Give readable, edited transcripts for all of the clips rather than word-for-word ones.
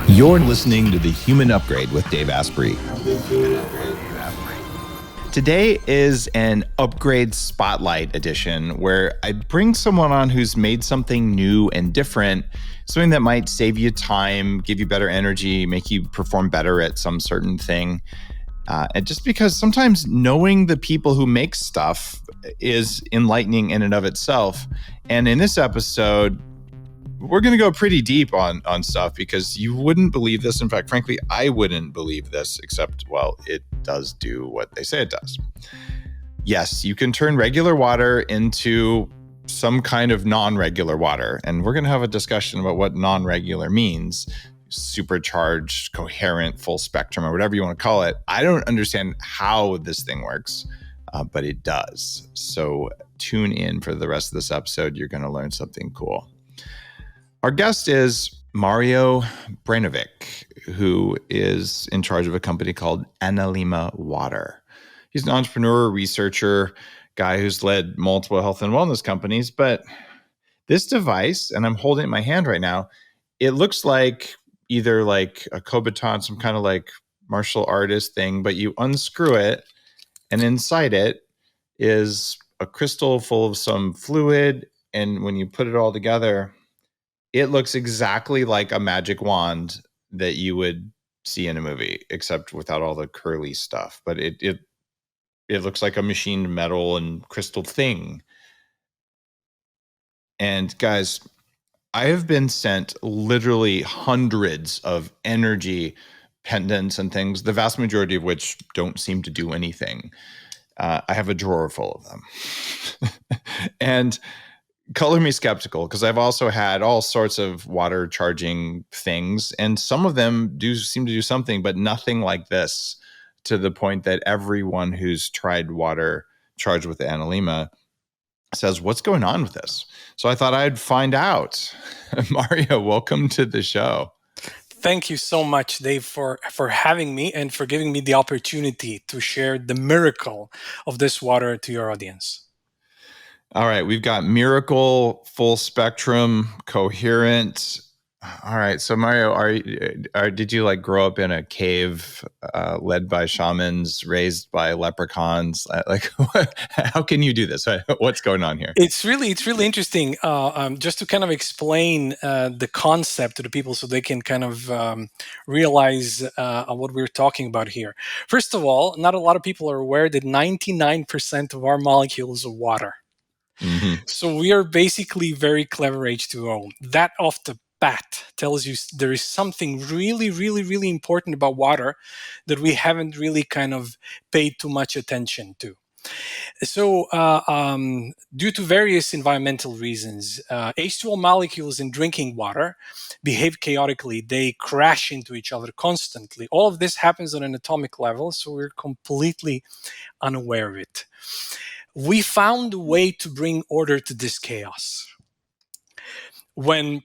You're listening to The Human Upgrade with Dave Asprey. Today is an upgrade spotlight edition where I bring someone on who's made something new and different, something that might save you time, give you better energy, make you perform better at some certain thing. And just because sometimes knowing the people who make stuff is enlightening in and of itself. And in this episode, we're going to go pretty deep on stuff because you wouldn't believe this. In fact, frankly, I wouldn't believe this, except, well, it does do what they say it does. Yes, you can turn regular water into some kind of non-regular water. And we're going to have a discussion about what non-regular means. Supercharged, coherent, full spectrum, or whatever you want to call it. I don't understand how this thing works, but it does. So tune in for the rest of this episode. You're going to learn something cool. Our guest is Mario Brainovic, who is in charge of a company called Analemma Water. He's an entrepreneur, researcher, guy who's led multiple health and wellness companies. But this device, and I'm holding it in my hand right now, it looks like either like a Kobaton, some kind of like martial artist thing, but you unscrew it, and inside it is a crystal full of some fluid. And when you put it all together, it looks exactly like a magic wand that you would see in a movie, except without all the curly stuff. But it looks like a machined metal and crystal thing. And guys, I have been sent literally hundreds of energy pendants and things, the vast majority of which don't seem to do anything. I have a drawer full of them. And color me skeptical, because I've also had all sorts of water charging things, and some of them do seem to do something, but nothing like this, to the point that everyone who's tried water charged with the Analemma says, what's going on with this? So I thought I'd find out. Mario, welcome to the show. Thank you so much, Dave, for having me and for giving me the opportunity to share the miracle of this water to your audience. All right, we've got miracle, full spectrum, coherent. All right, so Mario, did you like grow up in a cave led by shamans, raised by leprechauns? Like, how can you do this? What's going on here? It's really interesting. Just to kind of explain the concept to the people, so they can kind of realize what we're talking about here. First of all, not a lot of people are aware that 99% of our molecules are water. Mm-hmm. So we are basically very clever H2O. That off the bat tells you there is something really important about water that we haven't really kind of paid too much attention to. So due to various environmental reasons, H2O molecules in drinking water behave chaotically. They crash into each other constantly. All of this happens on an atomic level, so we're completely unaware of it. We found a way to bring order to this chaos. When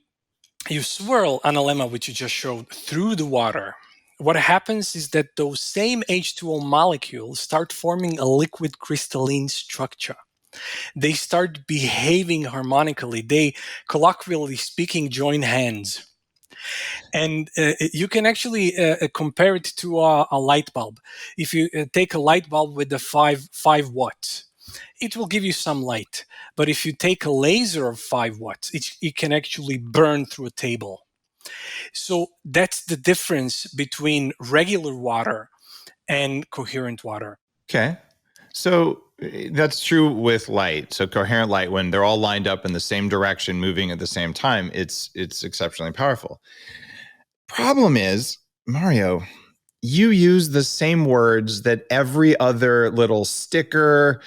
you swirl Analemma, which you just showed, through the water, what happens is that those same H2O molecules start forming a liquid crystalline structure. They start behaving harmonically. They, colloquially speaking, join hands. And you can actually compare it to a light bulb. If you take a light bulb with the 5 watts, it will give you some light. But if you take a laser of 5 watts, it can actually burn through a table. So that's the difference between regular water and coherent water. Okay. So that's true with light. So coherent light, when they're all lined up in the same direction, moving at the same time, it's exceptionally powerful. Problem is, Mario, you use the same words that every other little sticker,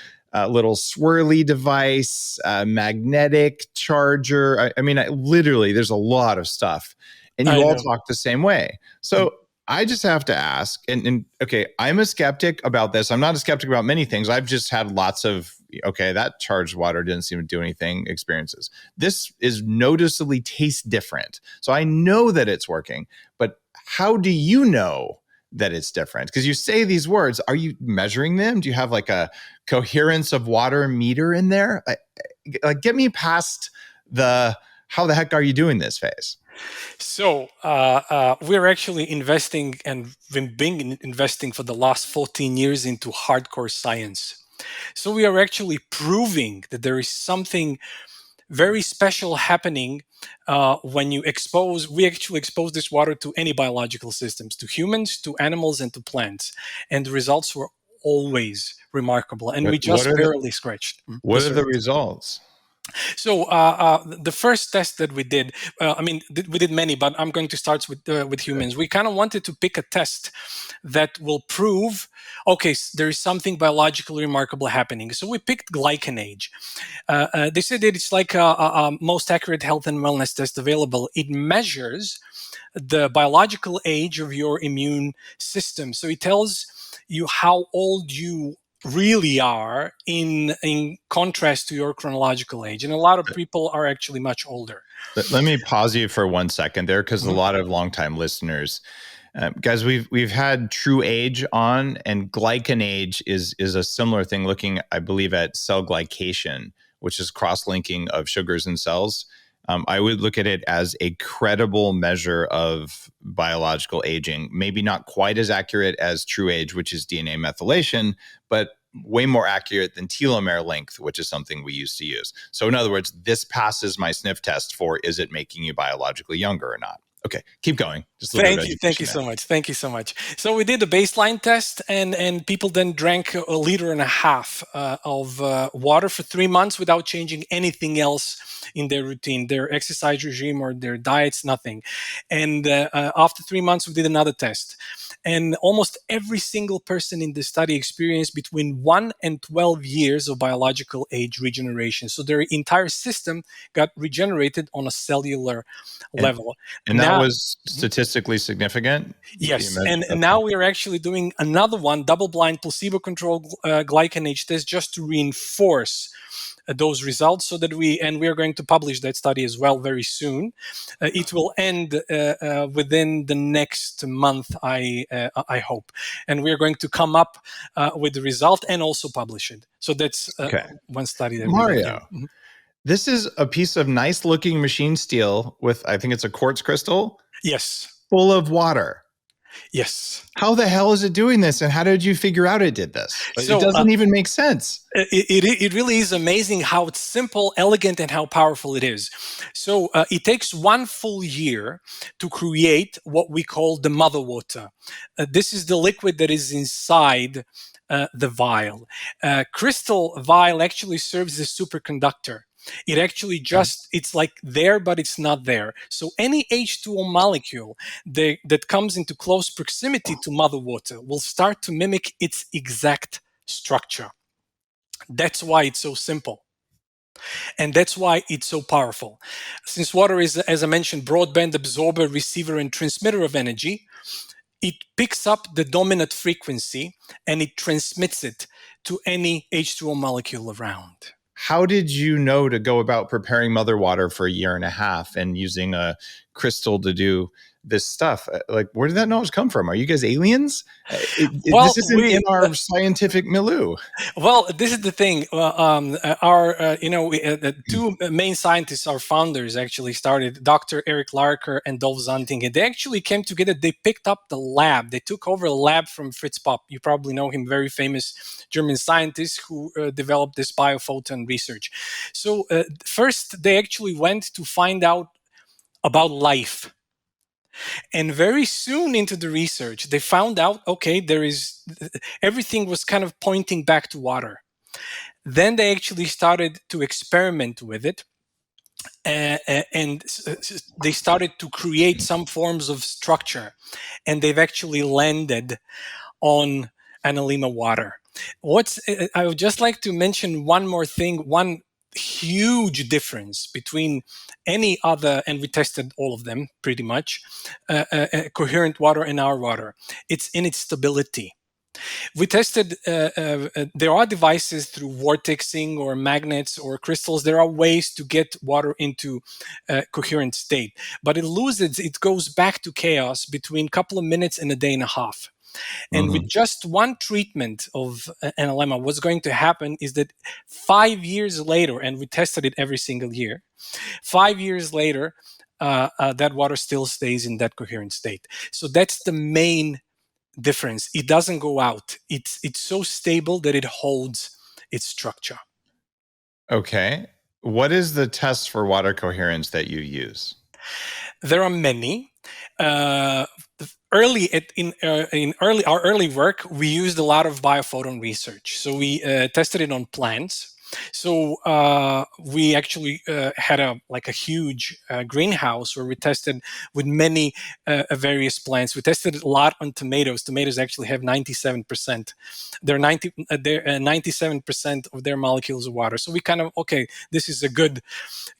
little swirly device, magnetic charger. I mean, literally, there's a lot of stuff. And you all talk the same way. So I just have to ask, and okay, I'm a skeptic about this. I'm not a skeptic about many things. I've just had lots of, okay, that charged water didn't seem to do anything experiences. This is noticeably tastes different. So I know that it's working, but how do you know that it's different? Because you say these words, are you measuring them? Do you have like a coherence of water meter in there? Like get me past the, how the heck are you doing this phase? So we're actually investing, and we've been investing for the last 14 years into hardcore science. So we are actually proving that there is something very special happening when you expose. We actually expose this water to any biological systems, to humans, to animals, and to plants, and the results were always remarkable. And we What just are the barely scratched the what are the surface. results? So the first test that we did, we did many, but I'm going to start with humans. We kind of wanted to pick a test that will prove, okay, there is something biologically remarkable happening. So we picked glycan age. They said that it's like a most accurate health and wellness test available. It measures the biological age of your immune system. So it tells you how old you really are in contrast to your chronological age, and a lot of people are actually much older. Let me pause you for 1 second there, because a Mhm. lot of longtime listeners, guys, we've had true age on, and glycan age is a similar thing. Looking, I believe, at cell glycation, which is cross-linking of sugars in cells. I would look at it as a credible measure of biological aging. Maybe not quite as accurate as true age, which is DNA methylation, but way more accurate than telomere length, which is something we used to use. So in other words, this passes my sniff test for, is it making you biologically younger or not? Okay, keep going. Just a little bit of Thank you education there. so much. Thank you so much. So we did a baseline test, and people then drank 1.5 liters of water for 3 months without changing anything else in their routine, their exercise regime or their diets, nothing. And after 3 months, we did another test, and almost every single person in the study experienced between 1 and 12 years of biological age regeneration. So their entire system got regenerated on a cellular And level. and that Now. was statistically significant. Yes, and Okay. now we are actually doing another one, double-blind, placebo-controlled glycan age test, just to reinforce those results, so that we are going to publish that study as well very soon. It will end within the next month, I hope, and we are going to come up with the result and also publish it. So that's Okay. one study that we did. Yeah. Mario, Mhm. this is a piece of nice looking machine steel with, I think it's a quartz crystal, Yes. full of water. Yes. How the hell is it doing this? And how did you figure out it did this? It So doesn't even make sense. it really is amazing how it's simple, elegant, and how powerful it is. So it takes 1 full year to create what we call the mother water. This is the liquid that is inside the vial. Crystal vial actually serves as superconductor. It actually just, it's like there, but it's not there. So any H2O molecule that comes into close proximity to mother water will start to mimic its exact structure. That's why it's so simple. And that's why it's so powerful. Since water is, as I mentioned, broadband absorber, receiver, and transmitter of energy, it picks up the dominant frequency and it transmits it to any H2O molecule around. How did you know to go about preparing mother water for a year and a half and using a crystal to do this stuff? Like, where did that knowledge come from? Are you guys aliens? Well, This isn't in our scientific milieu. Well, this is the thing. Our, the two main scientists, our founders, actually started. Dr. Eric Larker and Dolph Zunting, and they actually came together. They picked up the lab. They took over a lab from Fritz Popp. You probably know him, very famous German scientist who developed this biophoton research. So first, they actually went to find out about life. And very soon into the research, they found out, okay, everything was kind of pointing back to water. Then they actually started to experiment with it, and they started to create some forms of structure, and they've actually landed on Analemma water. I would just like to mention one more thing, one huge difference between any other, and we tested all of them pretty much, coherent water and our water. It's in its stability. We tested, there are devices through vortexing or magnets or crystals. There are ways to get water into coherent state, but it goes back to chaos between a couple of minutes and a day and a half. And with Mhm. just one treatment of Analemma, what's going to happen is that 5 years later, and we tested it every single year, 5 years later, that water still stays in that coherent state. So that's the main difference. It doesn't go out. It's so stable that it holds its structure. Okay. What is the test for water coherence that you use? There are many. Uh, in our early work, we used a lot of biophoton research. So we tested it on plants. So we actually had a huge greenhouse where we tested with many various plants. We tested it a lot on tomatoes. Tomatoes actually have 97%. They're 97% of their molecules of water. So we kind of, okay, this is a good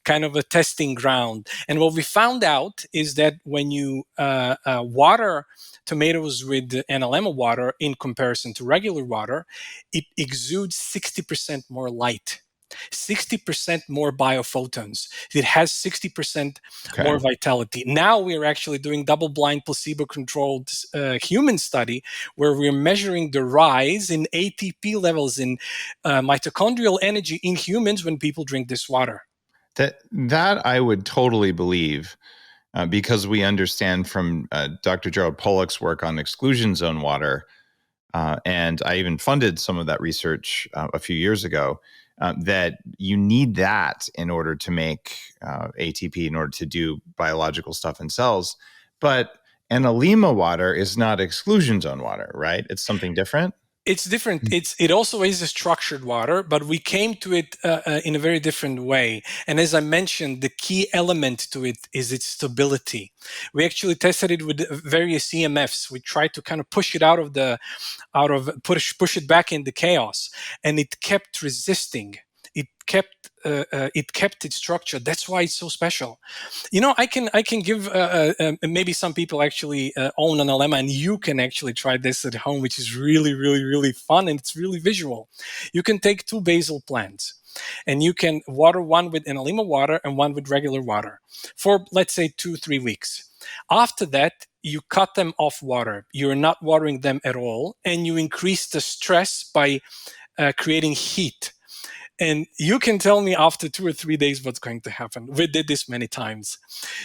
kind of a testing ground. And what we found out is that when you water tomatoes with Analemma water in comparison to regular water, it exudes 60% more light. 60% more biophotons. It has 60% more Okay. vitality. Now we are actually doing double-blind, placebo-controlled human study where we're measuring the rise in ATP levels in mitochondrial energy in humans when people drink this water. That I would totally believe because we understand from Dr. Gerald Pollack's work on exclusion zone water, and I even funded some of that research a few years ago, that you need that in order to make ATP, in order to do biological stuff in cells. But Analemma water is not exclusion zone water, right? It's something different. It's different. It also is a structured water, but we came to it in a very different way. And as I mentioned, the key element to it is its stability. We actually tested it with various EMFs. We tried to kind of push it push it back into chaos, and it kept resisting. It kept its structure. That's why it's so special. I can give maybe some people actually own an Analemma, and you can actually try this at home, which is really, really, really fun, and it's really visual. You can take two basil plants, and you can water one with Analemma water and one with regular water for, let's say, 2-3 weeks. After that, you cut them off water. You're not watering them at all, and you increase the stress by creating heat. And you can tell me after 2 or 3 days what's going to happen. We did this many times.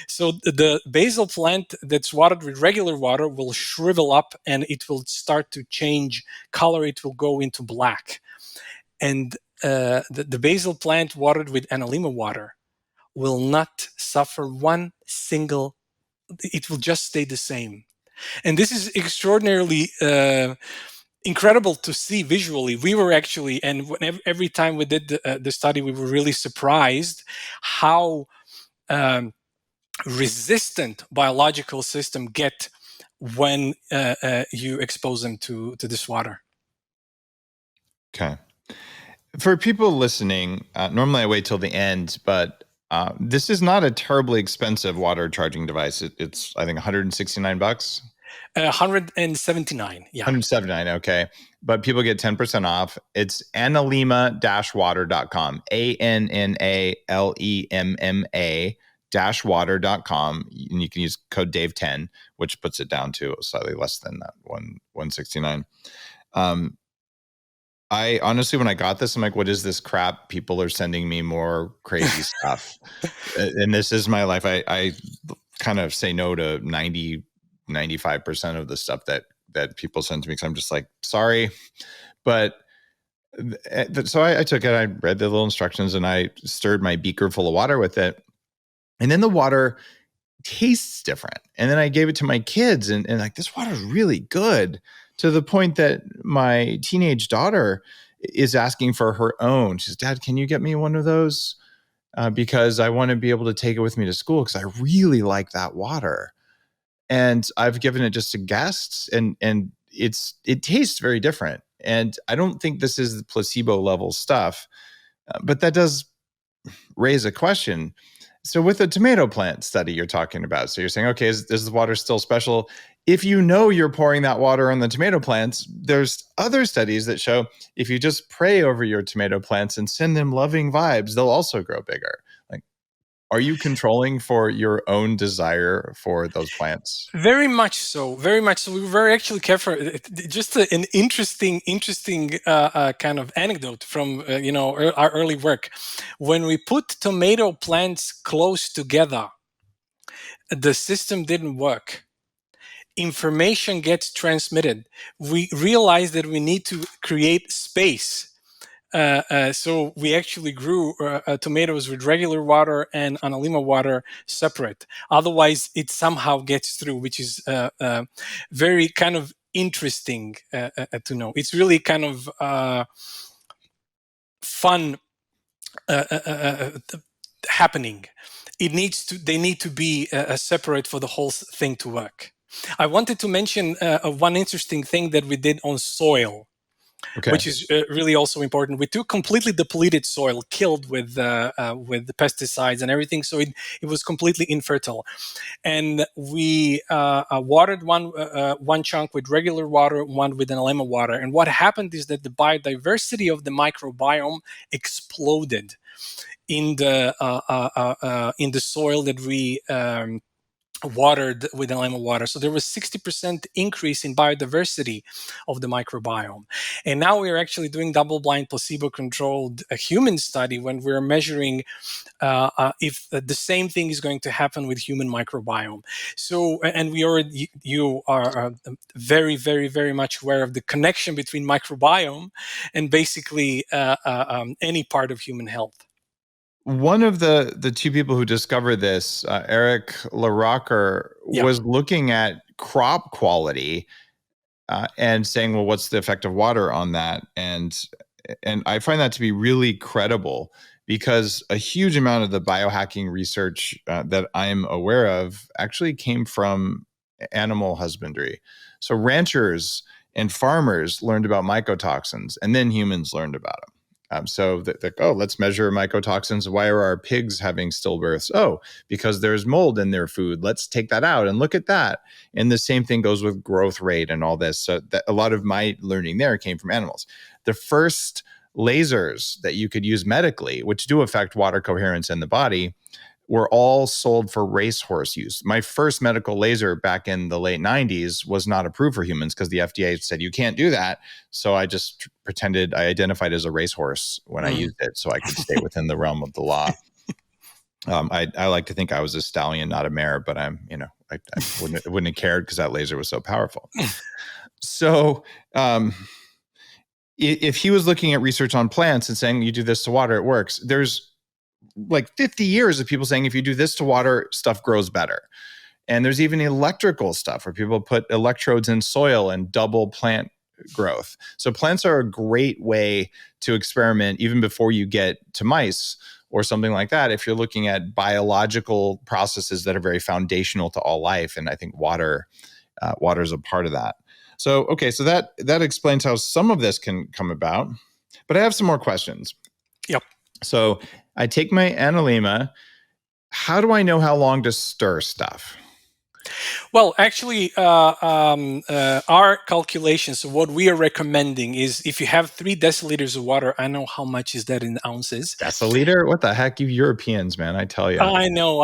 So the basil plant that's watered with regular water will shrivel up and it will start to change color. It will go into black. And the basil plant watered with Analemma water will not suffer one single, it will just stay the same. And this is extraordinarily incredible to see visually. We were actually, and every time we did the study, we were really surprised how resistant biological system get when you expose them to this water. Okay. For people listening, normally I wait till the end, but this is not a terribly expensive water charging device. It's I think $169. 179, yeah. 179, okay. But people get 10% off. It's analemma-water.com. ANNALEMMA-water.com. And you can use code Dave10, which puts it down to slightly less than that 169. I honestly, when I got this, I'm like, what is this crap? People are sending me more crazy stuff. And this is my life. I kind of say no to 95% of the stuff that people send to me because I'm just like, sorry. But so I took it, I read the little instructions, and I stirred my beaker full of water with it. And then the water tastes different. And then I gave it to my kids, and like, this water is really good, to the point that my teenage daughter is asking for her own. She says, Dad, can you get me one of those? Because I want to be able to take it with me to school because I really like that water. And I've given it just to guests, and it tastes very different. And I don't think this is the placebo level stuff, but that does raise a question. So with the tomato plant study you're talking about, so you're saying, okay, is the water still special? If you know you're pouring that water on the tomato plants, there's other studies that show if you just pray over your tomato plants and send them loving vibes, they'll also grow bigger. Like, are you controlling for your own desire for those plants? Very much so. Very much so. We were very actually careful. Just an interesting kind of anecdote from our early work. When we put tomato plants close together, The system didn't work. Information gets transmitted. We realize that we need to create space. So we actually grew tomatoes with regular water and Analemma water separate. Otherwise, it somehow gets through, which is very kind of interesting to know. It's really kind of fun happening. They need to be separate for the whole thing to work. I wanted to mention one interesting thing that we did on soil, Okay. which is really also important. We took completely depleted soil, killed with the pesticides and everything, so it was completely infertile. And we watered one chunk with regular water, one with Analemma water. And what happened is that the biodiversity of the microbiome exploded in the soil that we watered with Analemma water. So there was 60% increase in biodiversity of the microbiome. And now we're actually doing double-blind, placebo-controlled human study when we're measuring if the same thing is going to happen with human microbiome. So, and we already, you are very, very, very much aware of the connection between microbiome and basically any part of human health. One of the two people who discovered this, Eric LaRocker, Yeah. was looking at crop quality and saying, "Well, what's the effect of water on that?" And I find that to be really credible because a huge amount of the biohacking research that I'm aware of actually came from animal husbandry. So ranchers and farmers learned about mycotoxins, and then humans learned about them. Oh, let's measure mycotoxins. Why are our pigs having stillbirths? Oh, because there's mold in their food. Let's take that out and look at that. And the same thing goes with growth rate and all this. So that a lot of my learning there came from animals. The first lasers that you could use medically, which do affect water coherence in the body, were all sold for racehorse use. My first medical laser back in the late 90s was not approved for humans because the FDA said you can't do that. So I just pretended I identified as a racehorse when I used it so I could stay within the realm of the law. I like to think I was a stallion, not a mare, but I wouldn't have cared because that laser was so powerful. So if he was looking at research on plants and saying you do this to water, it works, there's like 50 years of people saying if you do this to water, stuff grows better. And there's even electrical stuff where people put electrodes in soil and double plant growth. So plants are a great way to experiment even before you get to mice or something like that, if you're looking at biological processes that are very foundational to all life. And I think water is a part of that. So, okay, so that explains how some of this can come about. But I have some more questions. Yep. So I take my Analemma. How do I know how long to stir stuff? Well, actually, our calculations, so what we are recommending is if you have 3 deciliters of water, I know how much is that in ounces. Deciliter? What the heck, you Europeans, man, I tell you. I know.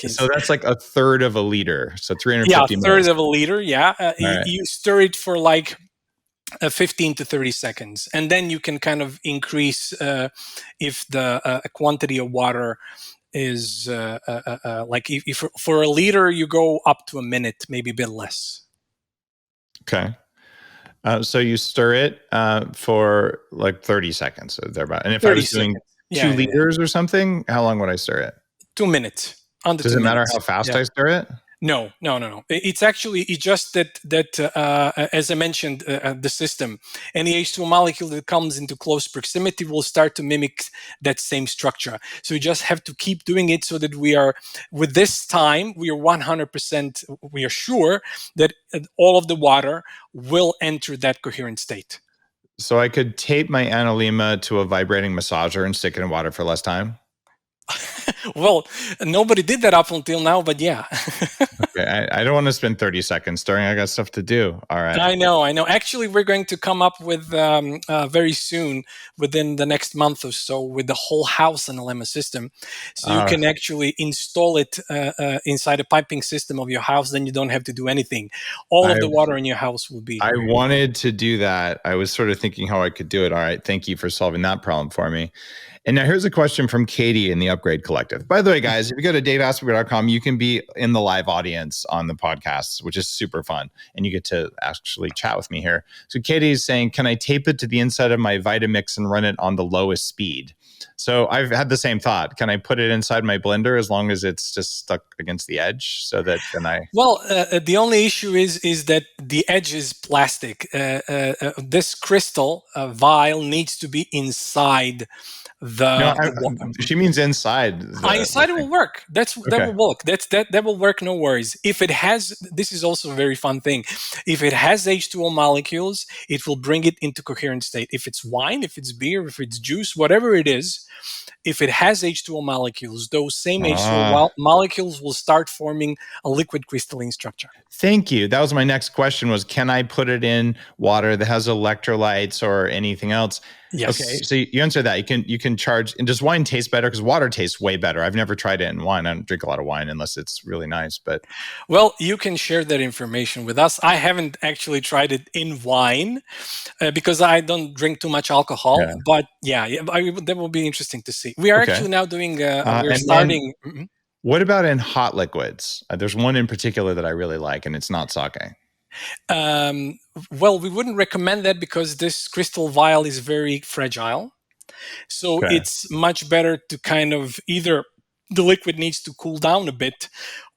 So that's like a third of a liter. So Yeah, a 350 third mils. of a liter. Yeah. Right. You stir it for like 15 to 30 seconds. And then you can kind of increase if the quantity of water is like if for a liter, you go up to a minute, maybe a bit less. Okay. So you stir it for like 30 seconds or thereabout. And if I 30 was doing seconds. 2 liters or something, how long would I stir it? 2 minutes. Under Does 2 it matter minutes. how fast Yeah. I stir it? No. It's actually just that as I mentioned, the system, any H2O molecule that comes into close proximity will start to mimic that same structure. So you just have to keep doing it so that we are, with this time, we are 100%, we are sure that all of the water will enter that coherent state. So I could tape my Analemma to a vibrating massager and stick it in water for less time? Well, nobody did that up until now, but yeah. Okay, I don't want to spend 30 seconds stirring. I got stuff to do. All right. I know. Actually, we're going to come up with very soon, within the next month or so, with the whole house Analemma system. So you can actually install it inside a piping system of your house. Then you don't have to do anything. All of the water in your house will be. I wanted to do that. I was sort of thinking how I could do it. All right. Thank you for solving that problem for me. And now here's a question from Katie in the Upgrade Collective. By the way, guys, if you go to daveasprey.com, you can be in the live audience on the podcast, which is super fun. And you get to actually chat with me here. So Katie is saying, can I tape it to the inside of my Vitamix and run it on the lowest speed? So I've had the same thought. Can I put it inside my blender as long as it's just stuck against the edge so that then I... Well, the only issue is that the edge is plastic. This crystal vial needs to be inside No, the she means inside inside it thing. will work. That Okay. will work. That will work. No worries. If it has, this is also a very fun thing. If it has H2O molecules, it will bring it into coherent state. If it's wine, if it's beer, if it's juice, whatever it is, if it has H2O molecules, those same H2O molecules will start forming a liquid crystalline structure. Thank you. That was my next question was, can I put it in water that has electrolytes or anything else? Yes. Okay, so you answer that. You can charge. And does wine taste better? Because water tastes way better. I've never tried it in wine. I don't drink a lot of wine unless it's really nice. But well, you can share that information with us. I haven't actually tried it in wine because I don't drink too much alcohol. Yeah. But that will be interesting to see. We are actually now doing. We're and starting. What about in hot liquids? There's one in particular that I really like, and it's not sake. Well, we wouldn't recommend that because this crystal vial is very fragile. So it's much better to kind of either the liquid needs to cool down a bit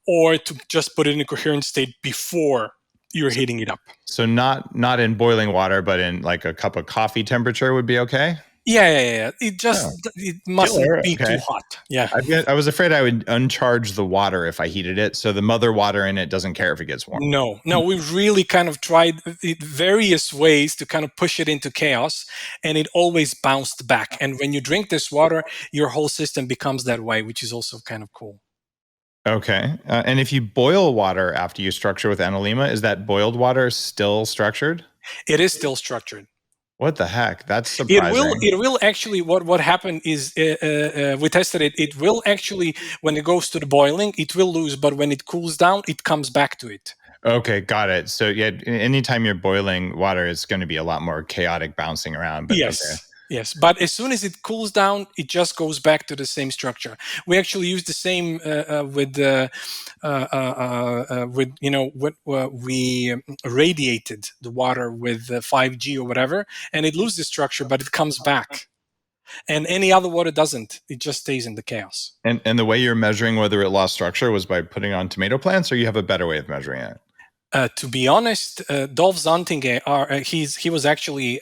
or to just put it in a coherent state before you're heating it up. So not in boiling water, but in like a cup of coffee temperature would be okay? Yeah. It mustn't be too hot. Yeah. I was afraid I would uncharge the water if I heated it. So the mother water in it doesn't care if it gets warm. No, we've really kind of tried various ways to kind of push it into chaos, and it always bounced back. And when you drink this water, your whole system becomes that way, which is also kind of cool. Okay. And if you boil water after you structure with Analemma, is that boiled water still structured? It is still structured. What the heck? That's surprising. It will actually. What happened is we tested it. It will actually, when it goes to the boiling, it will lose. But when it cools down, it comes back to it. Okay, got it. So yeah, anytime you're boiling water, it's going to be a lot more chaotic bouncing around. But Yes, but as soon as it cools down, it just goes back to the same structure. We actually use the same we radiated the water with 5G or whatever, and it loses structure, but it comes back. And any other water doesn't. It just stays in the chaos. And the way you're measuring whether it lost structure was by putting on tomato plants, or you have a better way of measuring it? To be honest, Dolph Zontinge, he was actually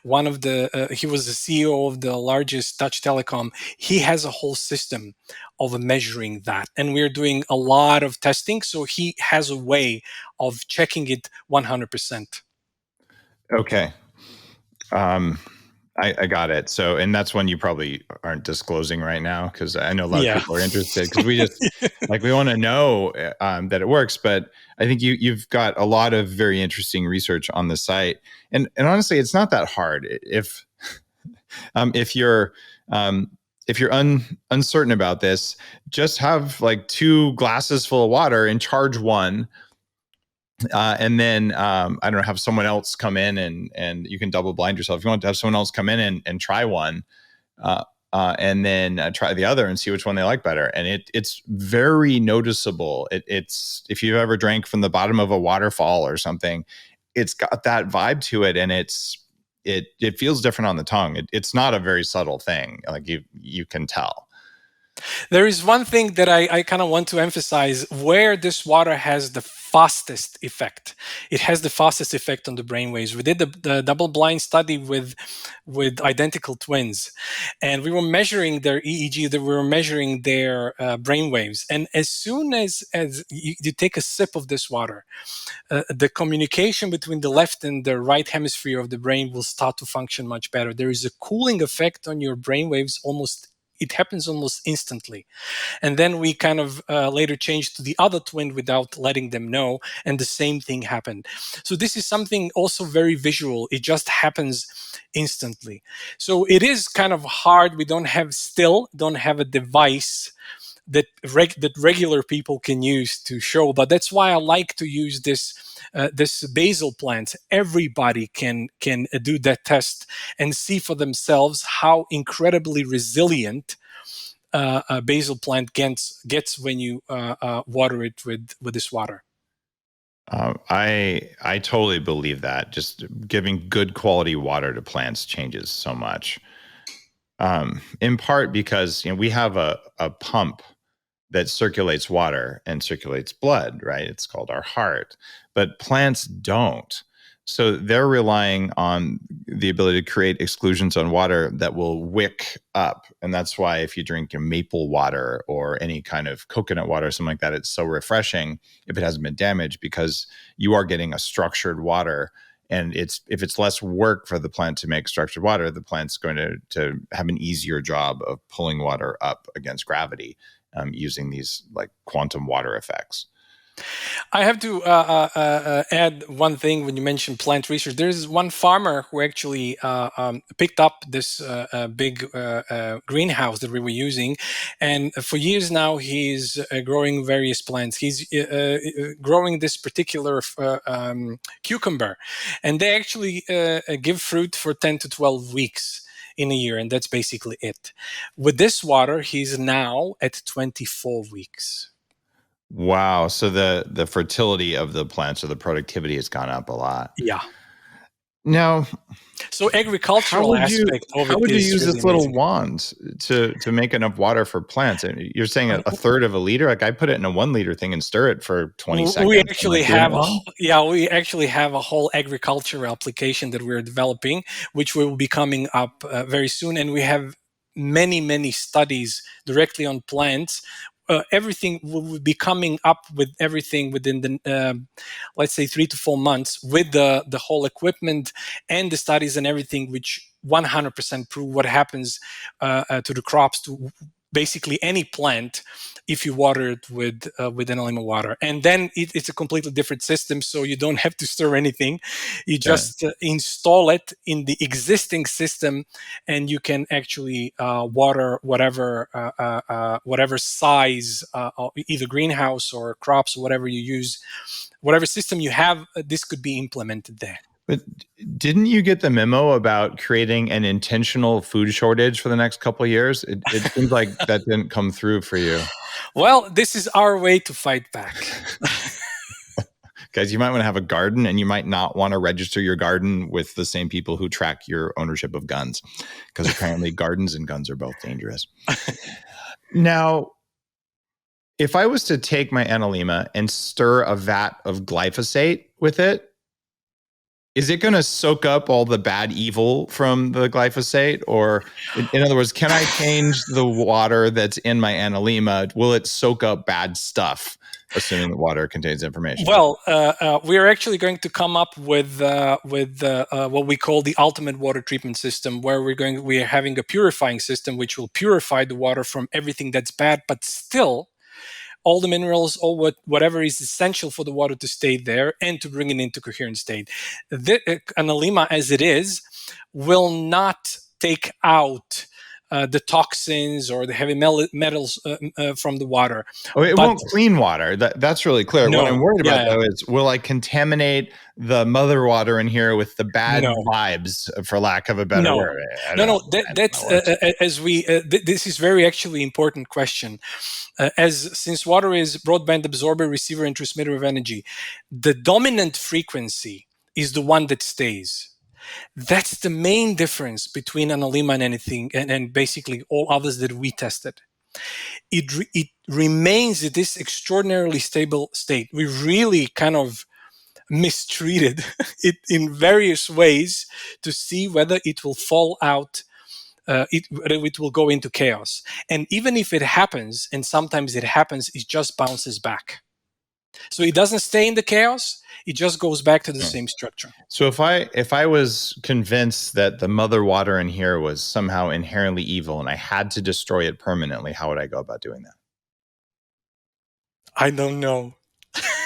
one of the. He was the CEO of the largest Dutch telecom. He has a whole system of measuring that, and we're doing a lot of testing. So he has a way of checking it 100%. Okay. I got it. So, and that's one you probably aren't disclosing right now because I know a lot of people are interested because we just we want to know that it works. But I think you've got a lot of very interesting research on the site, and honestly, it's not that hard if you're uncertain about this. Just have like 2 glasses full of water and charge one. And then I don't know, have someone else come in and you can double blind yourself. If you want to have someone else come in and try one, and then try the other and see which one they like better. And it's very noticeable. It's if you've ever drank from the bottom of a waterfall or something, it's got that vibe to it, and it feels different on the tongue. It's not a very subtle thing. Like you can tell. There is one thing that I kind of want to emphasize where this water has the fastest effect. It has the fastest effect on the brainwaves. We did the double-blind study with identical twins, and we were measuring their EEG. We were measuring their brainwaves. And as soon as you take a sip of this water, the communication between the left and the right hemisphere of the brain will start to function much better. There is a cooling effect on your brainwaves it happens almost instantly. And then we kind of later changed to the other twin without letting them know, and the same thing happened. So this is something also very visual. It just happens instantly. So it is kind of hard. We don't have a device that regular people can use to show. But that's why I like to use this basil plant. Everybody can do that test and see for themselves how incredibly resilient a basil plant gets when you water it with this water. I totally believe that. Just giving good quality water to plants changes so much. In part because we have a pump that circulates water and circulates blood, right? It's called our heart. But plants don't. So they're relying on the ability to create exclusions on water that will wick up. And that's why if you drink maple water or any kind of coconut water or something like that, it's so refreshing if it hasn't been damaged, because you are getting a structured water. And if it's less work for the plant to make structured water, the plant's going to have an easier job of pulling water up against gravity, using these like quantum water effects. I have to add one thing when you mentioned plant research. There's one farmer who actually picked up this big greenhouse that we were using, and for years now he's growing various plants. He's growing this particular cucumber, and they actually give fruit for 10 to 12 weeks in a year, and that's basically it. With this water, he's now at 24 weeks. Wow. So the fertility of the plants, or the productivity, has gone up a lot. Yeah. Now, So agricultural aspect of how it would you is use really this little amazing. wand to make enough water for plants? And you're saying a third of a liter? Like I put it in a 1 liter thing and stir it for 20 We seconds. Am I actually doing it have wrong? we actually have a whole agricultural application that we're developing, which will be coming up very soon, and we have many studies directly on plants. Everything will be coming up with everything within the let's say 3 to 4 months, with the whole equipment and the studies and everything, which 100% prove what happens to the crops, to basically any plant, if you water it with Analemma water. And then it's a completely different system, so you don't have to stir anything. You Yeah. just install it in the existing system, and you can actually water whatever size, either greenhouse or crops, or whatever you use, whatever system you have. This could be implemented there. But didn't you get the memo about creating an intentional food shortage for the next couple of years? It seems like that didn't come through for you. Well, this is our way to fight back. Guys, you might want to have a garden, and you might not want to register your garden with the same people who track your ownership of guns, because apparently gardens and guns are both dangerous. Now, if I was to take my Analemma and stir a vat of glyphosate with it, is it going to soak up all the bad evil from the glyphosate? Or in other words, can I change the water that's in my Analemma? Will it soak up bad stuff, assuming the water contains information? Well, we are actually going to come up with what we call the ultimate water treatment system, where we are having a purifying system which will purify the water from everything that's bad, but still all the minerals, all whatever is essential for the water to stay there and to bring it into coherent state. The Analemma, as it is, will not take out the toxins or the heavy metals from the water. Oh, it But won't clean water. That's really clear. What I'm no, worried about, yeah, though, is will I contaminate the mother water in here with the bad no. vibes, for lack of a better No, word? I no, don't no. know. That's as we. This is very actually important question. As since water is broadband absorber, receiver, and transmitter of energy, the dominant frequency is the one that stays. That's the main difference between Analemma and anything, and basically all others that we tested. It remains at this extraordinarily stable state. We really kind of mistreated it in various ways to see whether it will fall out, it will go into chaos. And even if it happens, and sometimes it happens, it just bounces back. So it doesn't stay in the chaos, it just goes back to the same structure. So if I was convinced that the mother water in here was somehow inherently evil and I had to destroy it permanently, how would I go about doing that? I don't know.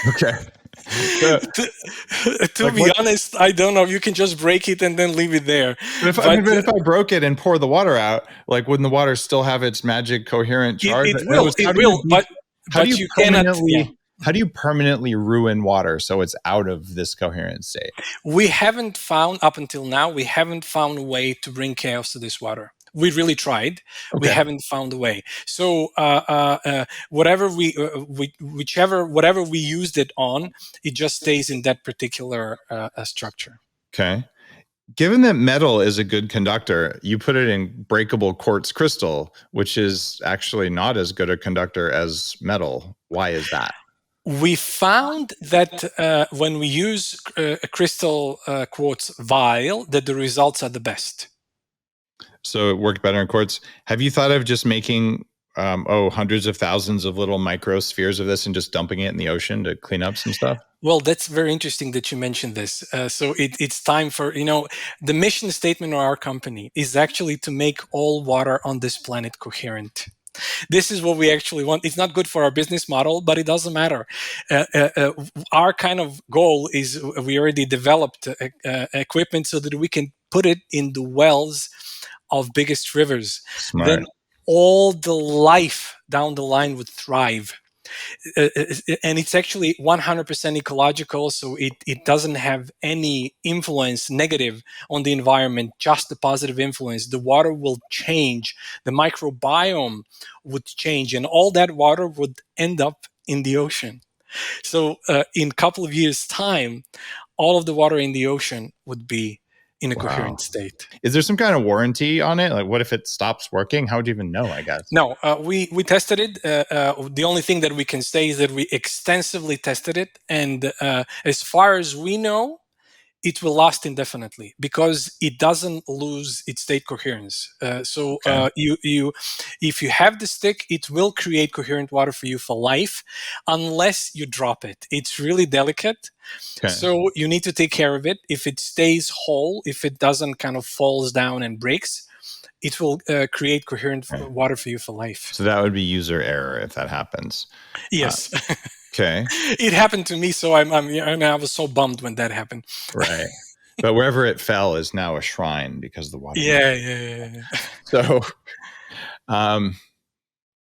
Okay. So, To like be what? honest, I don't know. You can just break it and then leave it there. But if I But mean, but if I broke it and pour the water out, like wouldn't the water still have its magic coherent charge? it In other will, words, it will. how do But you you cannot. Yeah, permanently ruin water so it's out of this coherent state? we haven't found up until now. We haven't found a way to bring chaos to this water. We really tried. We Okay. haven't found a way. So whatever whatever we used it on, it just stays in that particular structure. Okay. Given that metal is a good conductor, you put it in breakable quartz crystal, which is actually not as good a conductor as metal. Why is that? We found that when we use a crystal quartz vial, that the results are the best. So it worked better in quartz. Have you thought of just making hundreds of thousands of little microspheres of this and just dumping it in the ocean to clean up some stuff? Well, that's very interesting that you mentioned this. So it's time for, the mission statement of our company is actually to make all water on this planet coherent. This is what we actually want. It's not good for our business model, but it doesn't matter. Our kind of goal is we already developed equipment so that we can put it in the wells of biggest rivers. Smart. Then all the life down the line would thrive. And it's actually 100% ecological, so it doesn't have any influence negative on the environment, just a positive influence. The water will change, the microbiome would change, and all that water would end up in the ocean. So in a couple of years time, all of the water in the ocean would be in a coherent Wow. state. Is there some kind of warranty on it? Like, what if it stops working? How would you even know? I guess. No, we tested it. The only thing that we can say is that we extensively tested it, and as far as we know, it will last indefinitely because it doesn't lose its state coherence. So Okay. if you have the stick, it will create coherent water for you for life, unless you drop it. It's really delicate, Okay. so you need to take care of it. If it stays whole, if it doesn't kind of falls down and breaks, it will create coherent Okay. water for you for life. So that would be user error if that happens. Yes. Okay. It happened to me, so I was so bummed when that happened. Right. But wherever it fell is now a shrine because the water. Yeah. So,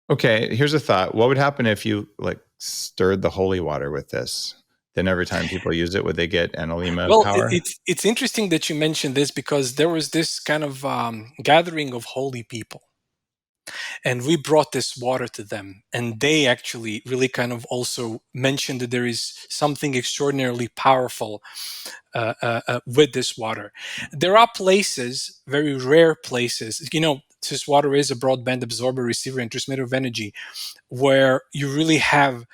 okay. Here's a thought. What would happen if you like stirred the holy water with this? Then every time people use it, would they get Analemma Well, power? it's interesting that you mentioned this because there was this kind of gathering of holy people, and we brought this water to them, and they actually really kind of also mentioned that there is something extraordinarily powerful with this water. There are places, very rare places, this water is a broadband absorber, receiver, and transmitter of energy, where you really have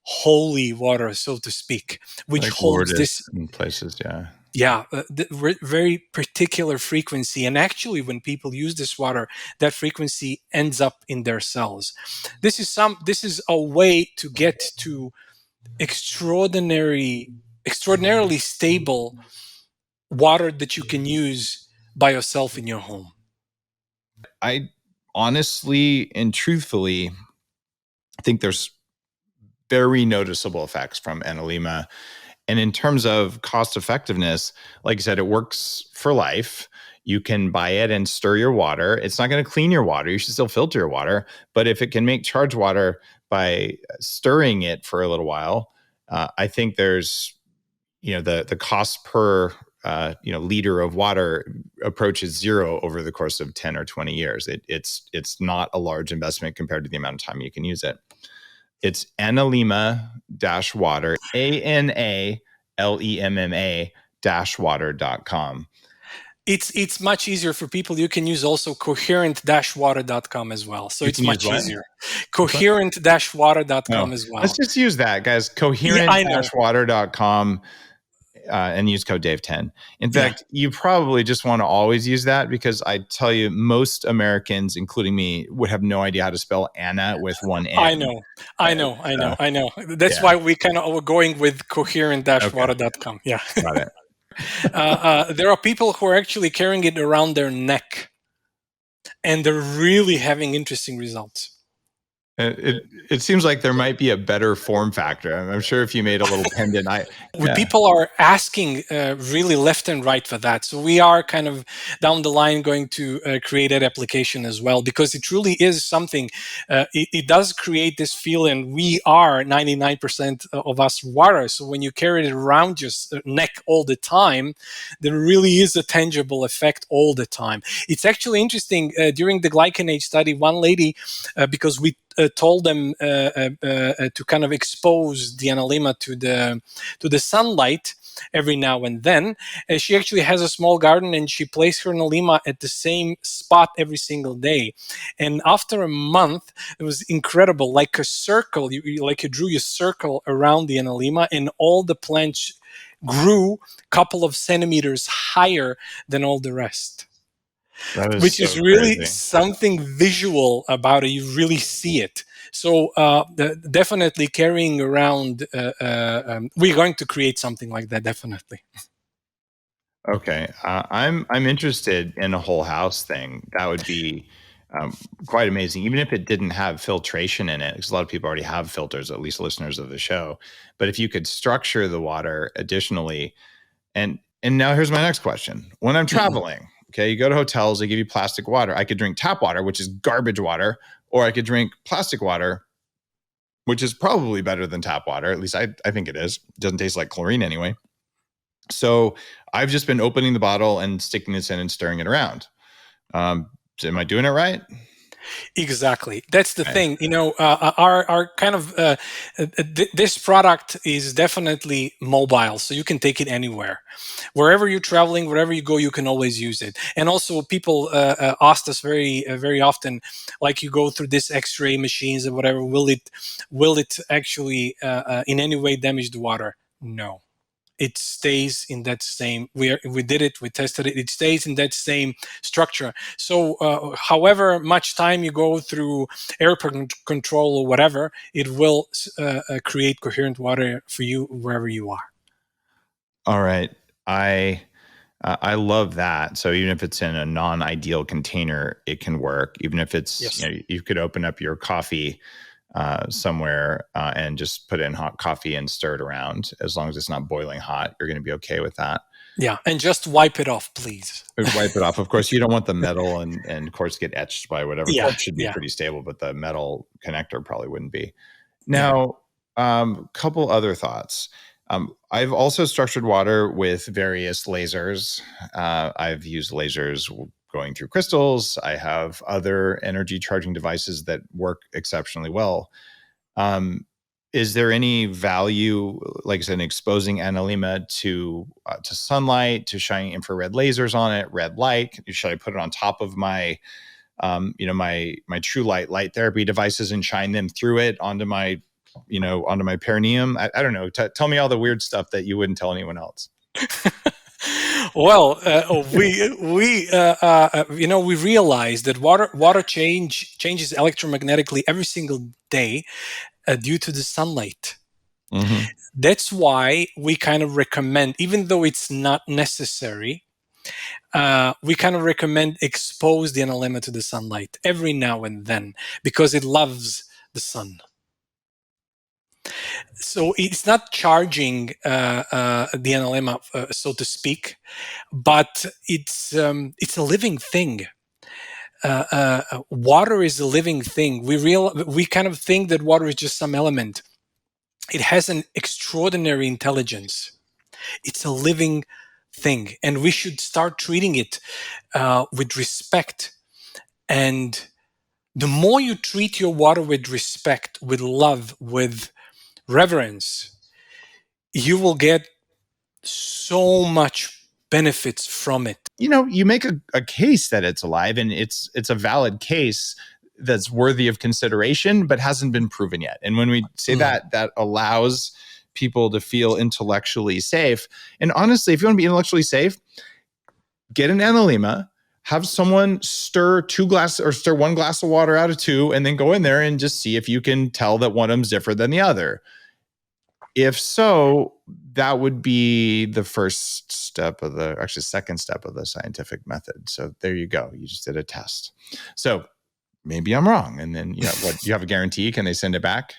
holy water, so to speak, which Like holds Lourdes this, and places. Yeah. very particular frequency. And actually, when people use this water, that frequency ends up in their cells. This is a way to get to extraordinarily stable water that you can use by yourself in your home. I honestly and truthfully think there's very noticeable effects from Analemma. And in terms of cost effectiveness, like I said, it works for life. You can buy it and stir your water. It's not going to clean your water. You should still filter your water. But if it can make charged water by stirring it for a little while, I think there's, the cost per liter of water approaches zero over the course of 10 or 20 years. It's not a large investment compared to the amount of time you can use it. It's Analemma-water, ANALEMMA-water.com. It's much easier for people. You can use also coherent-water.com as well. So it's much easier. Coherent-water.com No, as well. let's just use that, guys. Yeah, I know. Coherent-water.com. And use code Dave10. In fact, you probably just want to always use that because I tell you, most Americans, including me, would have no idea how to spell Anna with one N. I know. That's why we kind of were going with coherent-water.com. Yeah. Got it. There are people who are actually carrying it around their neck, and they're really having interesting results. It seems like there might be a better form factor. I'm sure if you made a little pendant, People are asking really left and right for that. So we are kind of down the line going to create that application as well, because it truly is something. It does create this feeling. We are 99% of us water. So when you carry it around your neck all the time, there really is a tangible effect all the time. It's actually interesting. During the glycanate study, one lady, because we told them to kind of expose the Analemma to the sunlight every now and then. She actually has a small garden, and she placed her Analemma at the same spot every single day. And after a month, it was incredible, like a circle. Like you drew your circle around the Analemma, and all the plants grew a couple of centimeters higher than all the rest, that is which is so really crazy. something visual about it. You really see it. So definitely carrying around, we're going to create something like that. Definitely. Okay, I'm interested in a whole house thing. That would be quite amazing, even if it didn't have filtration in it, because a lot of people already have filters, at least listeners of the show. But if you could structure the water additionally, and now here's my next question: when I'm Mhm. traveling, okay, you go to hotels, they give you plastic water. I could drink tap water, which is garbage water, or I could drink plastic water, which is probably better than tap water. At least I think it is. It doesn't taste like chlorine anyway. So I've just been opening the bottle and sticking this in and stirring it around. Am I doing it right? Exactly. That's the Okay. thing. Our kind of this product is definitely mobile, so you can take it anywhere, wherever you're traveling, wherever you go, you can always use it. And also, people asked us very often, like, you go through this X-ray machines or whatever, will it actually in any way damage the water? No, it stays in that same. We did it, we tested it, it stays in that same structure. So however much time you go through air control or whatever, it will create coherent water for you wherever you are. All right. I love that. So even if it's in a non-ideal container, it can work. Even if it's, Yes. you could open up your coffee somewhere and just put in hot coffee and stir it around. As long as it's not boiling hot, you're going to be okay with that. Yeah, and just wipe it off, please. Wipe it off. Of course, you don't want the metal and quartz get etched by whatever. Yeah, Quartz should be yeah, pretty stable, but the metal connector probably wouldn't be. yeah. Now, couple other thoughts. I've also structured water with various lasers. I've used lasers going through crystals. I have other energy charging devices that work exceptionally well. Um, is there any value, like I said, in exposing Analemma to sunlight, to shining infrared lasers on it, red light? Should I put it on top of my my true light therapy devices and shine them through it onto my onto my perineum? I don't know. Tell me all the weird stuff that you wouldn't tell anyone else. Well, we realize that water changes electromagnetically every single day due to the sunlight. Mm-hmm. That's why we kind of recommend, even though it's not necessary, we kind of recommend expose the analemma to the sunlight every now and then, because it loves the sun. So it's not charging the analemma, so to speak, but it's a living thing. Water is a living thing. We kind of think that water is just some element. It has an extraordinary intelligence. It's a living thing, and we should start treating it with respect. And the more you treat your water with respect, with love, with reverence, you will get so much benefits from it. You make a case that it's alive, and it's a valid case that's worthy of consideration, but hasn't been proven yet. And when we say Mm. that allows people to feel intellectually safe. And honestly, if you want to be intellectually safe, get an Analemma, have someone stir stir one glass of water out of two, and then go in there and just see if you can tell that one of them's different than the other. If so, that would be the first step actually second step of the scientific method. So there you go. You just did a test. So maybe I'm wrong. And then you have a guarantee? Can they send it back?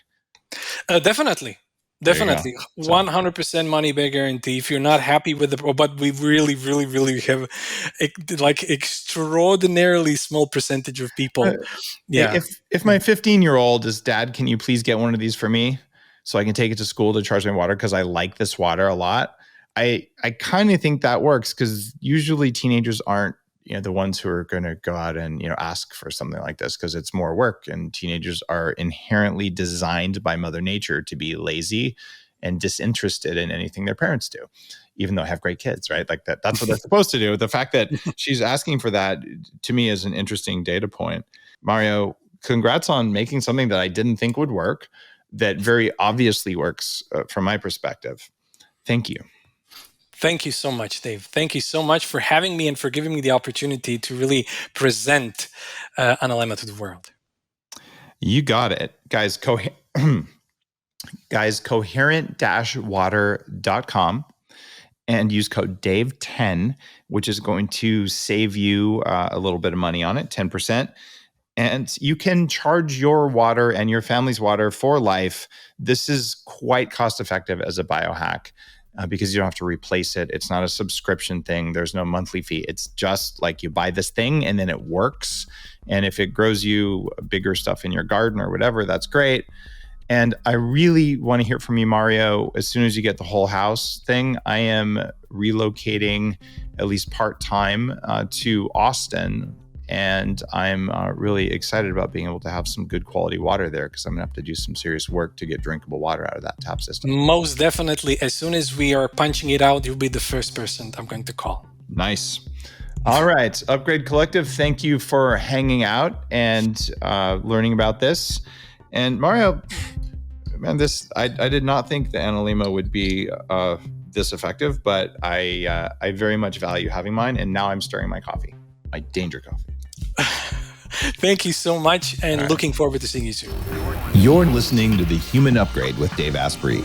Definitely. Definitely, 100% money back guarantee. If you're not happy with but we really, really, really have like extraordinarily small percentage of people. If my 15-year-old is, Dad, can you please get one of these for me so I can take it to school to charge my water because I like this water a lot? I kind of think that works because usually teenagers aren't the ones who are going to go out and ask for something like this because it's more work, and teenagers are inherently designed by Mother Nature to be lazy and disinterested in anything their parents do, even though I have great kids, right? Like that's what they're supposed to do. The fact that she's asking for that to me is an interesting data point. Mario, congrats on making something that I didn't think would work, that very obviously works from my perspective. Thank you. Thank you so much, Dave. Thank you so much for having me and for giving me the opportunity to really present Analemma to the world. You got it. Guys, coherent-water.com and use code DAVE10, which is going to save you a little bit of money on it, 10%. And you can charge your water and your family's water for life. This is quite cost effective as a biohack. Because you don't have to replace it. It's not a subscription thing. There's no monthly fee. It's just like you buy this thing and then it works. And if it grows you bigger stuff in your garden or whatever, that's great. And I really want to hear from you, Mario. As soon as you get the whole house thing, I am relocating at least part-time to Austin. And I'm really excited about being able to have some good quality water there because I'm going to have to do some serious work to get drinkable water out of that tap system. Most definitely. As soon as we are punching it out, you'll be the first person I'm going to call. Nice. All right. Upgrade Collective, thank you for hanging out and learning about this. And Mario, man, I did not think the Analemma would be this effective, but I very much value having mine. And now I'm stirring my coffee, my danger coffee. Thank you so much, and looking forward to seeing you soon. You're listening to The Human Upgrade with Dave Asprey.